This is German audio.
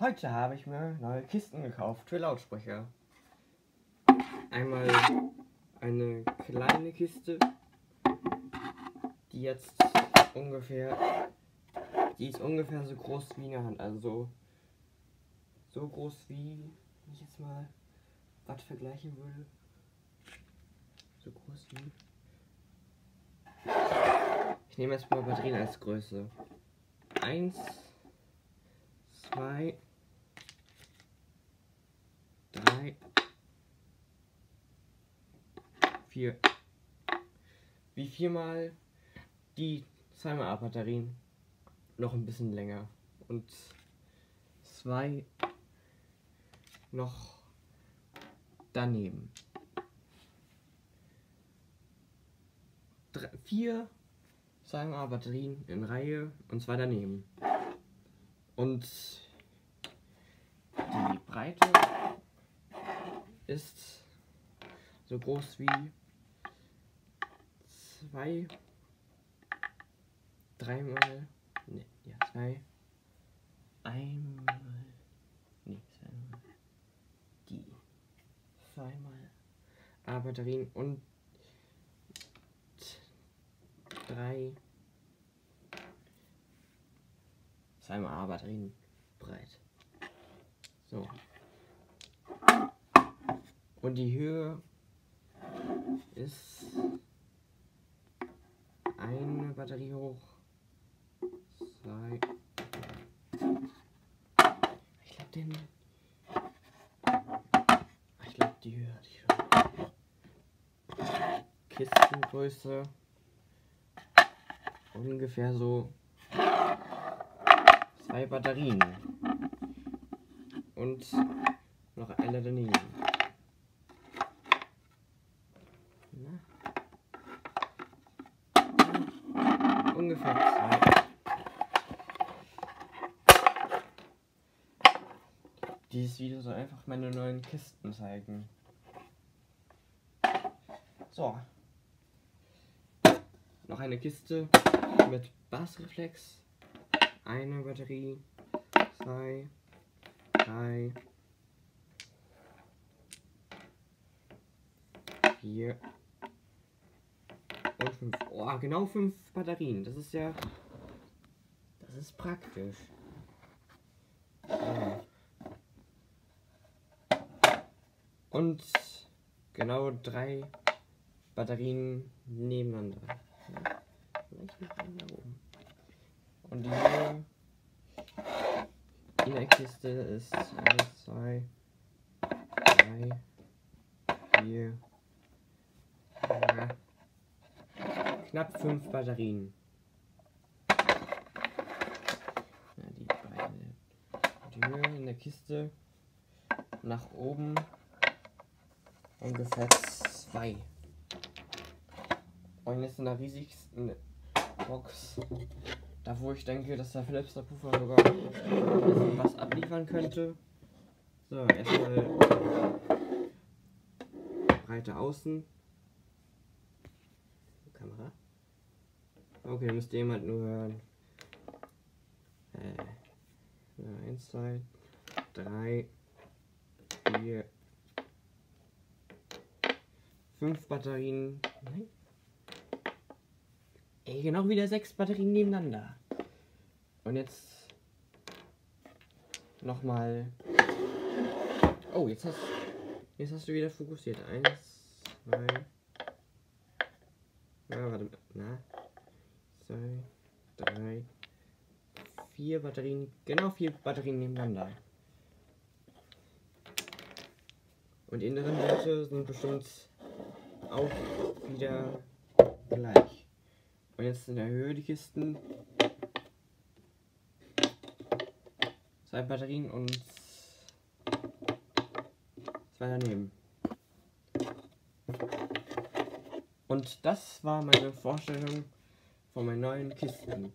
Heute habe ich mir neue Kisten gekauft für Lautsprecher. Einmal eine kleine Kiste, die ist ungefähr so groß wie eine Hand, also so groß wie, wenn ich jetzt mal was vergleichen würde, so groß wie, ich nehme jetzt mal Batterien als Größe, 1, 2, 3, 4, wie 4-mal die 2x Batterien, noch ein bisschen länger und 2 noch daneben. 4 2x Batterien in Reihe und 2 daneben. Und die Breite ist so groß wie 2, 3-mal, ne, ja, 2, einmal, ne, 2-mal, die 2-mal A-Batterien und 3 2x A-Batterien breit. So. Und die Höhe ist eine Batterie hoch, 2. Ich glaube, die Höhe hatte ich schon. Kistengröße ungefähr so 2 Batterien und noch eine daneben. Ungefähr 2. Dieses Video soll einfach meine neuen Kisten zeigen. So. Noch eine Kiste mit Bassreflex. Eine Batterie. 2, 3, 4 und 5. Oh, genau 5 Batterien. Das ist ja... Das ist praktisch. So. Und genau 3 Batterien nebeneinander. Ja, vielleicht noch einen da oben. Und die Höhe in der Kiste ist 1, 2, 3, 4, ja, knapp 5 Batterien. Ja, die Höhe in der Kiste nach oben ungefähr 2. Und jetzt in der riesigsten Box, da wo ich denke, dass der Philips Subwoofer sogar ein bisschen was abliefern könnte. So, erstmal Breite außen. Kamera. Okay, müsst ihr jemand nur hören. 1, 2, 3, 4, 5 Batterien. Nein. Ey, genau wieder 6 Batterien nebeneinander. Und jetzt nochmal. Oh, jetzt hast du wieder fokussiert. 1, 2. Na, warte. Na. 2, 3, 4 Batterien. Genau 4 Batterien nebeneinander. Und die inneren Werte sind bestimmt auch wieder gleich. Und jetzt in der Höhe die Kisten. 2 Batterien und 2 daneben. Und das war meine Vorstellung von meinen neuen Kisten.